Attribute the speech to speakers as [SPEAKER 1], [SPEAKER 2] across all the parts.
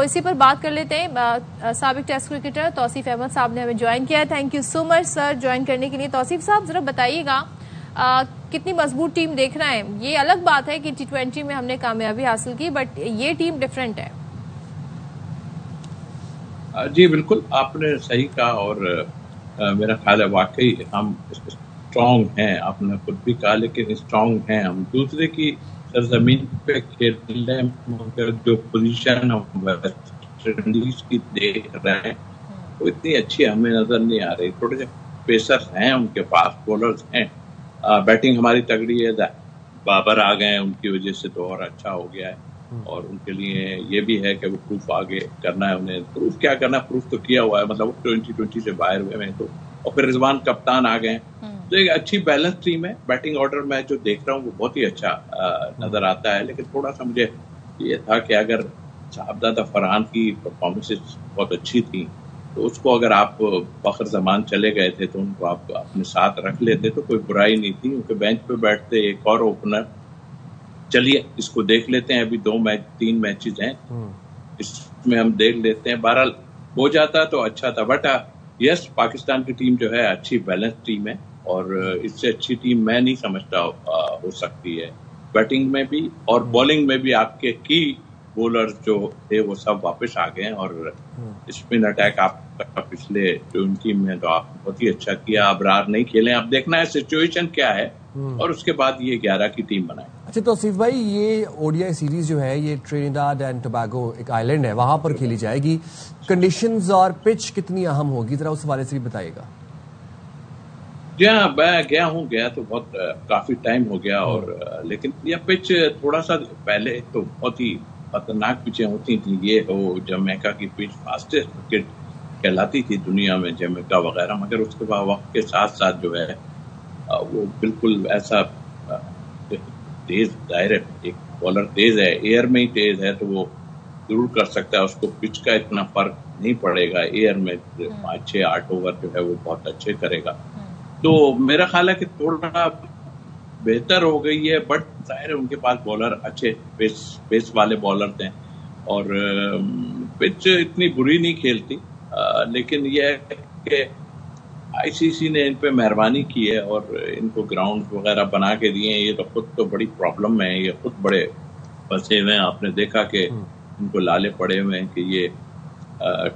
[SPEAKER 1] इसी पर बात कर लेते हैं। साबिक टेस्ट क्रिकेटर तौसीफ अहमद साहब ने हमें ज्वाइन किया है। Thank you so much sir join करने के लिए। तौसीफ साहब जरा बताइएगा कितनी मजबूत टीम देख रहे हैं। ये अलग बात है कि T20 में हमने कामयाबी हासिल की, बट ये टीम डिफरेंट है।
[SPEAKER 2] जी बिल्कुल, आपने सही कहा और मेरा ख्याल है वाकई हम स्ट्रांग हैं। आपने खुद भी कहा, लेकिन स्ट्रांग हैं हम। दूसरे की सरजमीन पे खेलने मगर जो पोजीशन हम वेस्ट इंडीज की देख रहे हैं वो इतनी अच्छी हमें नजर नहीं आ रही। थोड़े से पेसर्स हैं उनके पास, बॉलर्स हैं, बैटिंग हमारी तगड़ी है। बाबर आ गए हैं, उनकी वजह से तो और अच्छा हो गया है। और उनके लिए ये भी है कि वो प्रूफ आगे करना है उन्हें। प्रूफ क्या करना, प्रूफ तो किया हुआ है, मतलब 2020 से बाहर हुए हैं तो। और फिर रिजवान कप्तान आ गए, तो एक अच्छी बैलेंस टीम है। बैटिंग ऑर्डर मैं जो देख रहा हूँ वो बहुत ही अच्छा नजर आता है। लेकिन थोड़ा सा मुझे ये था कि अगर साहबजादा फरहान की परफॉर्मेंसेस बहुत अच्छी थी तो उसको अगर आप फखर जमान चले गए थे तो उनको आप अपने साथ रख लेते तो कोई बुराई नहीं थी। उनके बेंच पे बैठते एक और ओपनर। चलिए इसको देख लेते हैं, अभी 3 मैचेस हैं, इसमें हम देख लेते हैं। बहरहाल हो जाता तो अच्छा था। बट यस, पाकिस्तान की टीम जो है अच्छी बैलेंस टीम है और इससे अच्छी टीम मैं नहीं समझता हो सकती है। बैटिंग में भी और बॉलिंग में भी आपके की बॉलर जो थे वो सब वापस आ गए हैं और स्पिन अटैक आपका पिछले 20 में तो आप बहुत ही अच्छा किया। अबरार नहीं खेले, अब देखना है सिचुएशन क्या है और उसके बाद ये 11 की टीम बनाए।
[SPEAKER 3] अच्छा तौसीफ भाई, ये ओडीआई सीरीज जो है ये ट्रिनिडाद एंड टोबैगो एक आइलैंड है, वहां पर खेली जाएगी। कंडीशंस और पिच कितनी अहम होगी, जरा उस हवाले से भी बताइएगा।
[SPEAKER 2] जी हाँ, मैं गया तो बहुत काफी टाइम हो गया और लेकिन यह पिच थोड़ा सा पहले तो बहुत ही खतरनाक पिचें होती थी। ये हो जमैका की पिच फास्टेस्ट क्रिकेट कहलाती थी दुनिया में, जमैका वगैरह, मगर उसके बाद वक्त के साथ साथ जो है वो बिल्कुल ऐसा तेज डायरेक्ट, एक बॉलर तेज है, एयर में ही तेज है तो वो जरूर कर सकता है। उसको पिच का इतना फर्क नहीं पड़ेगा। एयर में 5, 6, 8 ओवर जो है वो बहुत अच्छे करेगा। तो मेरा ख्याल है कि थोड़ा बेहतर हो गई है, बट जाहिर है उनके पास बॉलर अच्छे पेस वाले बॉलर थे और पिच इतनी बुरी नहीं खेलती। लेकिन यह है कि आईसीसी ने इन पे मेहरबानी की है और इनको ग्राउंड वगैरह बना के दिए हैं। ये तो खुद तो बड़ी प्रॉब्लम है, ये खुद बड़े फंसे हुए हैं। आपने देखा कि इनको लाले पड़े हुए हैं कि ये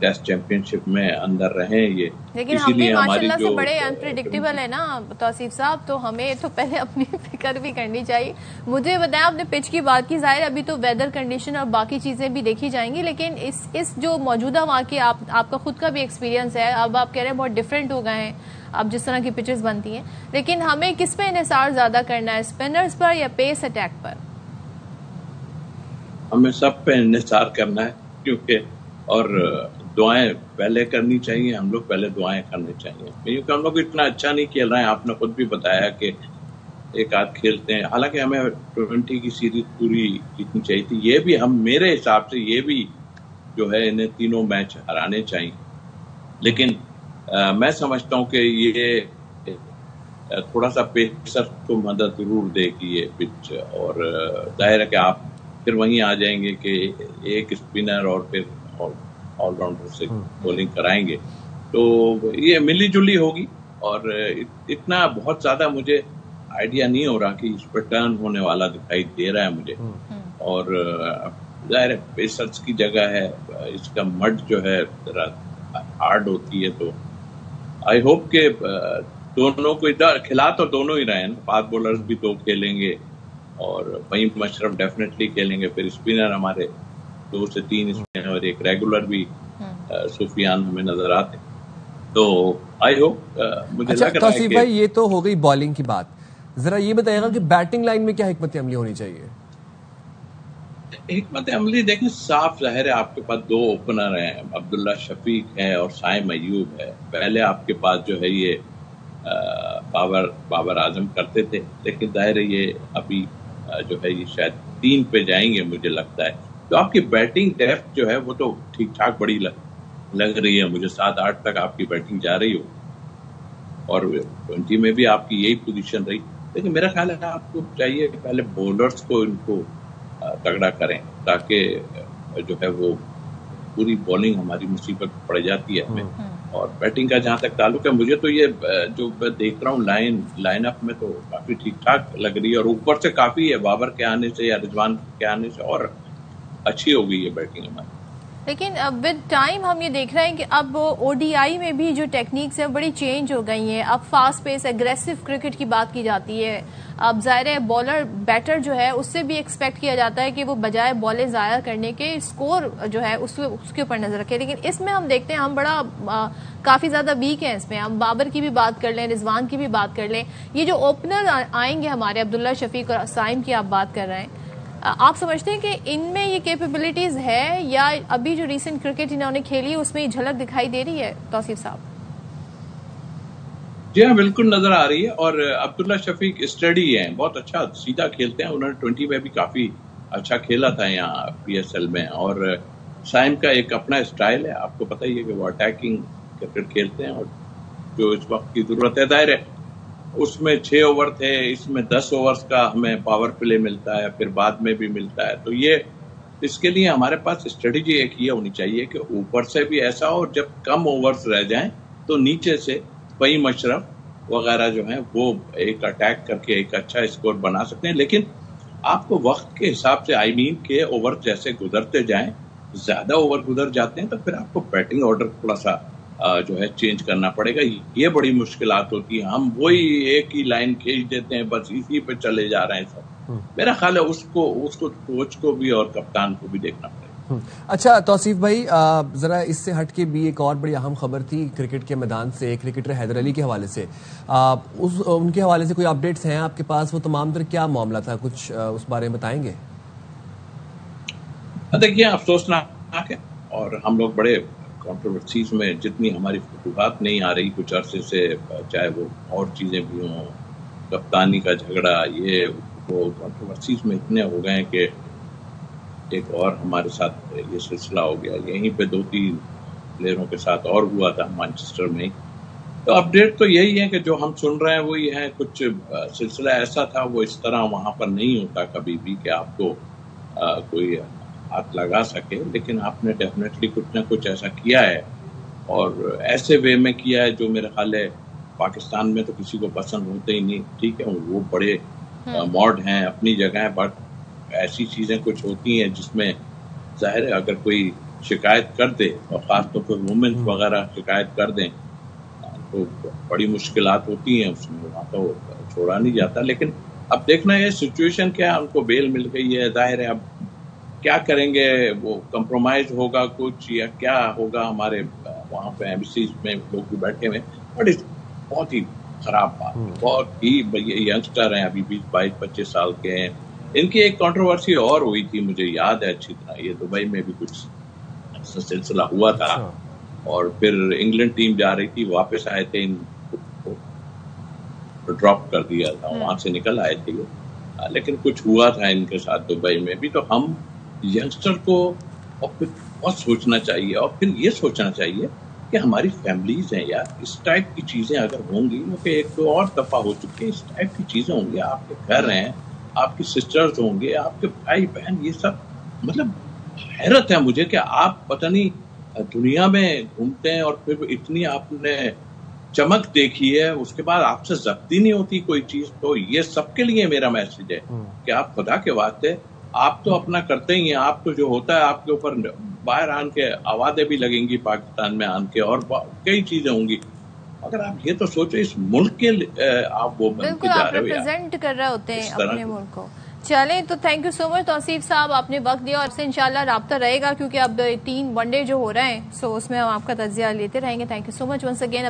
[SPEAKER 2] टेस्ट चैंपियनशिप में अंदर रहे ये।
[SPEAKER 1] लेकिन हम भी माशाल्लाह से बड़े अनप्रेडिक्टेबल है ना तौसीफ साहब, तो हमें तो पहले अपनी फिक्र भी करनी चाहिए। मुझे बताया, आपने पिच की बात की, जाहिर अभी तो वेदर कंडीशन और बाकी चीजें भी देखी जाएंगी, लेकिन इस जो मौजूदा वहाँ की आपका खुद का भी एक्सपीरियंस है, अब आप कह रहे हैं बहुत डिफरेंट हो गए हैं अब जिस तरह की पिचेस बनती हैं, लेकिन हमें किस पे इन्हिसार ज्यादा करना है, स्पिनर्स पर या पेस अटैक पर?
[SPEAKER 2] हमें सब पे इन्हिसार करना है, क्योंकि और दुआएं पहले करनी चाहिए। हम लोग पहले दुआएं करनी चाहिए, क्योंकि हम लोग इतना अच्छा नहीं खेल रहे हैं। आपने खुद भी बताया कि एक आध खेलते हैं, हालांकि हमें 20 की सीरीज पूरी जीतनी चाहिए थी। ये भी हम, मेरे हिसाब से ये भी जो है इन्हें तीनों मैच हराने चाहिए। लेकिन मैं समझता हूँ कि ये थोड़ा सा पेसर को मदद जरूर देगी ये पिच, और जाहिर है कि आप फिर वहीं आ जाएंगे कि एक स्पिनर और फिर ऑलराउंडर से बॉलिंग कराएंगे, तो ये मिली जुली होगी। और इतना बहुत ज्यादा मुझे आइडिया नहीं हो रहा कि इस पर टर्न होने वाला दिखाई दे रहा है मुझे। और जाहिर है पेसर्स की जगह है, इसका मड जो है हार्ड होती है, तो आई होप के दोनों को खिला तो दोनों ही रहे हैं। फास्ट बॉलर्स भी 2 खेलेंगे और वहीं मशरफ डेफिनेटली खेलेंगे। फिर स्पिनर हमारे 2 से 3 स्पिनर और एक रेगुलर भी सुफियान हमें नजर आते। तो आई होप मुझे लग रहा है कि
[SPEAKER 3] भाई ये तो हो गई बॉलिंग की बात, जरा ये बताइएगा कि बैटिंग लाइन में क्या हिकमत अमली होनी चाहिए?
[SPEAKER 2] हिकमत अमली देखें, साफ जाहिर है आपके पास 2 ओपनर हैं, अब्दुल्ला शफीक है और साइम अयूब है। पहले आपके पास जो है ये बाबर आजम करते थे, लेकिन जाहिर है ये अभी जो है ये शायद 3 पे जाएंगे मुझे लगता है। तो आपकी बैटिंग डेप्थ जो है वो तो ठीक ठाक बड़ी लग रही है मुझे। 7-8 तक आपकी बैटिंग जा रही हो और 20 में भी आपकी यही पोजीशन रही। लेकिन मेरा ख्याल है आपको चाहिए पहले बॉलर्स को इनको तगड़ा करें, ताकि जो है वो पूरी बॉलिंग हमारी मुसीबत पड़ जाती है हमें। और बैटिंग का जहां तक ताल्लुक है, मुझे तो ये जो मैं देख रहा हूँ लाइनअप में तो काफी ठीक ठाक लग रही है, और ऊपर से काफी है बाबर के आने से या रिजवान के आने से और अच्छी हो गई है बैटिंग हमारी।
[SPEAKER 1] लेकिन विद टाइम हम ये देख रहे हैं कि अब ओडीआई में भी जो टेक्निक्स है बड़ी चेंज हो गई हैं। अब फास्ट पेस एग्रेसिव क्रिकेट की बात की जाती है। अब जाहिर है बॉलर बैटर जो है उससे भी एक्सपेक्ट किया जाता है कि वो बजाय बॉलें ज़ाया करने के स्कोर जो है उसके ऊपर नजर रखे। लेकिन इसमें हम देखते हैं हम बड़ा काफी ज्यादा वीक है इसमें। हम बाबर की भी बात कर लें, रिजवान की भी बात कर लें, ये जो ओपनर आएंगे हमारे अब्दुल्ला शफीक और साइम की आप बात कर रहे हैं, आप समझते हैं कि इनमें ये कैपेबिलिटीज है या अभी जो रीसेंट क्रिकेट इन्होंने खेली है उसमें ये झलक दिखाई दे रही है तौसीफ साहब?
[SPEAKER 2] जी हाँ, बिल्कुल नजर आ रही है। और अब्दुल्ला शफीक स्टडी है, बहुत अच्छा सीधा खेलते हैं। उन्होंने 20 में भी काफी अच्छा खेला था यहाँ PSL में। और साइम का एक अपना स्टाइल है, आपको पता ही है कि वो अटैकिंग क्रिकेट खेलते हैं, और जो इस वक्त की जरूरत है, जाहिर है उसमें 6 ओवर थे, इसमें 10 ओवर्स का हमें पावर प्ले मिलता है, फिर बाद में भी मिलता है। तो ये इसके लिए हमारे पास स्ट्रेटेजी एक ये होनी चाहिए कि ऊपर से भी ऐसा हो, और जब कम ओवर्स रह जाएं तो नीचे से फ़हीम अशरफ वगैरह जो हैं वो एक अटैक करके एक अच्छा स्कोर बना सकते हैं। लेकिन आपको वक्त के हिसाब से के ओवर जैसे गुजरते जाएं, ज्यादा ओवर गुजर जाते हैं, तो फिर आपको बैटिंग ऑर्डर थोड़ा सा जो है चेंज करना पड़ेगा। ये बड़ी मुश्किलात होती है। हम वही एक ही लाइन खींच देते हैं, बस इसी पे चले जा रहे हैं सब। मेरा ख्याल है उसको कोच को भी और कप्तान को भी देखना पड़ेगा।
[SPEAKER 3] अच्छा तौसीफ भाई, जरा इससे हट के भी एक और बड़ी अहम खबर थी क्रिकेट के मैदान से, क्रिकेटर हैदर अली के हवाले से। उनके हवाले से कोई अपडेट्स हैं आपके पास? वो तमाम तर क्या मामला था, कुछ उस बारे में बताएंगे?
[SPEAKER 2] देखिए, अफसोसनाक है, और हम लोग बड़े कंट्रोवर्सीज में, जितनी हमारी फतूहात नहीं आ रही कुछ अरसे से, चाहे वो और चीज़ें भी हों, कप्तानी का झगड़ा, ये वो कंट्रोवर्सीज में इतने हो गए कि एक और हमारे साथ ये सिलसिला हो गया। यहीं पे 2-3 प्लेयरों के साथ और हुआ था मैनचेस्टर में। तो अपडेट तो यही है कि जो हम सुन रहे हैं वो ये है, कुछ सिलसिला ऐसा था, वो इस तरह वहाँ पर नहीं होता कभी भी कि आपको कोई हाथ लगा सके, लेकिन आपने डेफिनेटली कुछ ना कुछ ऐसा किया है, और ऐसे वे में किया है जो मेरे ख्याल है पाकिस्तान में तो किसी को पसंद होते ही नहीं। ठीक है, वो बड़े मॉड हैं अपनी जगह, बट ऐसी चीज़ें कुछ होती हैं जिसमें जाहिर है अगर कोई शिकायत कर दे, और ख़ासतौर पर वुमेन्स वगैरह शिकायत कर दें, तो बड़ी मुश्किलात होती हैं उसमें, वहाँ तो छोड़ा नहीं जाता। लेकिन अब देखना है सिचुएशन क्या है, उनको बेल मिल गई है, जाहिर है अब क्या करेंगे, वो कंप्रोमाइज होगा कुछ या क्या होगा। हमारे वहाँ पे एम्बेसीज में लोग भी बैठे हुए, बट बहुत ही खराब बात, बहुत ही यंगस्टर हैं, अभी 20-22-25 साल के हैं। इनकी एक कंट्रोवर्सी और हुई थी, मुझे याद है अच्छी तरह, ये दुबई में भी कुछ ऐसा सिलसिला हुआ था, और फिर इंग्लैंड टीम जा रही थी, वापस आए थे, इनको ड्रॉप कर दिया था, वहां से निकल आए थे। लेकिन कुछ हुआ था इनके साथ दुबई में भी। तो हम यंगस्टर को और फिर बहुत सोचना चाहिए, और फिर ये सोचना चाहिए कि हमारी फैमिलीज हैं यार, इस टाइप की चीजें अगर होंगी, क्योंकि एक तो और दफा हो चुकी है, इस टाइप की चीजें होंगी, आपके घर हैं, आपकी सिस्टर्स होंगे, आपके भाई बहन, ये सब मतलब हैरत है मुझे कि आप पता नहीं दुनिया में घूमते हैं और फिर इतनी आपने चमक देखी है, उसके बाद आपसे जब्ती नहीं होती कोई चीज। तो ये सबके लिए मेरा मैसेज है कि आप खुदा के वास्ते, आप तो अपना करते ही हैं, आप तो जो होता है आपके ऊपर बाहर आन के आवाजें भी लगेंगी पाकिस्तान में आन के, और कई चीजें होंगी, अगर आप ये तो सोचो इस मुल्क के आप वो बन के जा रहे हो,
[SPEAKER 1] रिप्रेजेंट कर रहे होते हैं अपने मुल्क को। चलें, तो thank you so much Tauseef साहब, आपने वक्त दिया, और से इंशाल्लाह राब्ता रहेगा, क्योंकि अब 3 वनडे जो हो रहे हैं, सो उसमें हम आपका तज्जिया लेते रहेंगे। Thank you so much once again.